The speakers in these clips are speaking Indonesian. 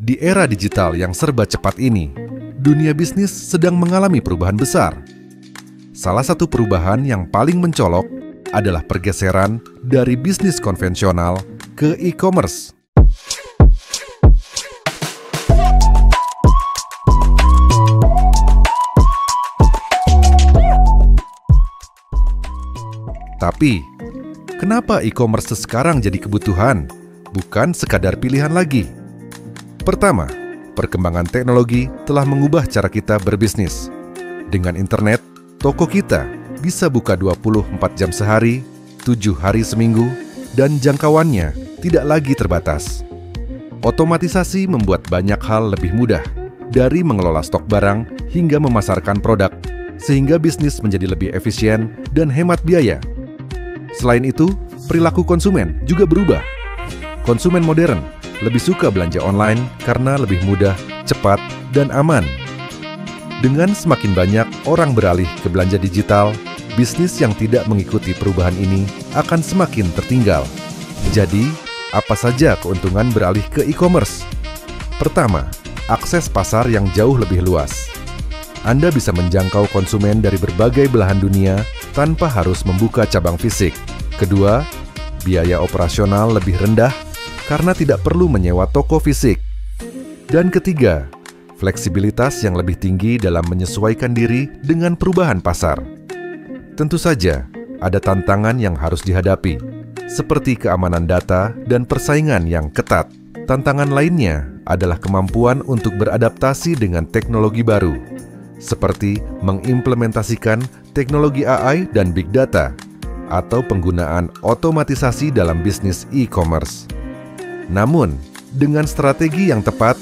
Di era digital yang serba cepat ini, dunia bisnis sedang mengalami perubahan besar. Salah satu perubahan yang paling mencolok adalah pergeseran dari bisnis konvensional ke e-commerce. Tapi, kenapa e-commerce sekarang jadi kebutuhan, bukan sekadar pilihan lagi? Pertama, perkembangan teknologi telah mengubah cara kita berbisnis. Dengan internet, toko kita bisa buka 24 jam sehari, 7 hari seminggu, dan jangkauannya tidak lagi terbatas. Otomatisasi membuat banyak hal lebih mudah, dari mengelola stok barang hingga memasarkan produk, sehingga bisnis menjadi lebih efisien dan hemat biaya. Selain itu, perilaku konsumen juga berubah. Konsumen modern lebih suka belanja online karena lebih mudah, cepat, dan aman. Dengan semakin banyak orang beralih ke belanja digital, bisnis yang tidak mengikuti perubahan ini akan semakin tertinggal. Jadi, apa saja keuntungan beralih ke e-commerce? Pertama, akses pasar yang jauh lebih luas. Anda bisa menjangkau konsumen dari berbagai belahan dunia tanpa harus membuka cabang fisik. Kedua, biaya operasional lebih rendah karena tidak perlu menyewa toko fisik. Dan ketiga, fleksibilitas yang lebih tinggi dalam menyesuaikan diri dengan perubahan pasar. Tentu saja, ada tantangan yang harus dihadapi, seperti keamanan data dan persaingan yang ketat. Tantangan lainnya adalah kemampuan untuk beradaptasi dengan teknologi baru, seperti mengimplementasikan teknologi AI dan Big Data, atau penggunaan otomatisasi dalam bisnis e-commerce. Namun, dengan strategi yang tepat,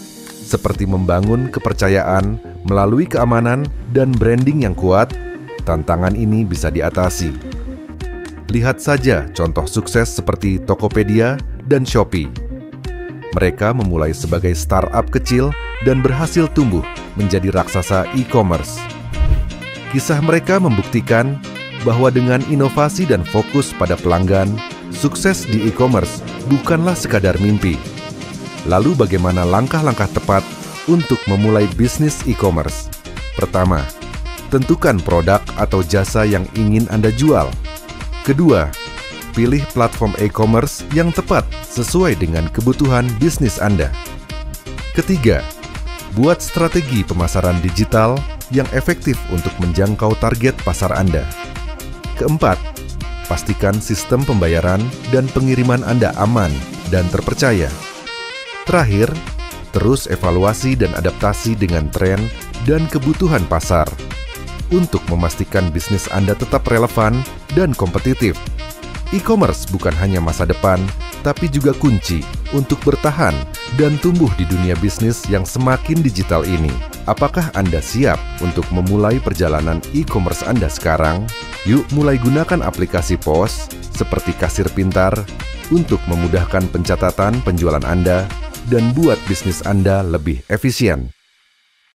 seperti membangun kepercayaan melalui keamanan dan branding yang kuat, tantangan ini bisa diatasi. Lihat saja contoh sukses seperti Tokopedia dan Shopee. Mereka memulai sebagai startup kecil dan berhasil tumbuh menjadi raksasa e-commerce. Kisah mereka membuktikan bahwa dengan inovasi dan fokus pada pelanggan, sukses di e-commerce bukanlah sekadar mimpi. Lalu bagaimana langkah-langkah tepat untuk memulai bisnis e-commerce? Pertama, tentukan produk atau jasa yang ingin Anda jual. Kedua, pilih platform e-commerce yang tepat sesuai dengan kebutuhan bisnis Anda. Ketiga, buat strategi pemasaran digital yang efektif untuk menjangkau target pasar Anda. Keempat, pastikan sistem pembayaran dan pengiriman Anda aman dan terpercaya. Terakhir, terus evaluasi dan adaptasi dengan tren dan kebutuhan pasar untuk memastikan bisnis Anda tetap relevan dan kompetitif. E-commerce bukan hanya masa depan, tapi juga kunci untuk bertahan dan tumbuh di dunia bisnis yang semakin digital ini. Apakah Anda siap untuk memulai perjalanan e-commerce Anda sekarang? Yuk mulai gunakan aplikasi POS seperti kasir pintar untuk memudahkan pencatatan penjualan Anda dan buat bisnis Anda lebih efisien.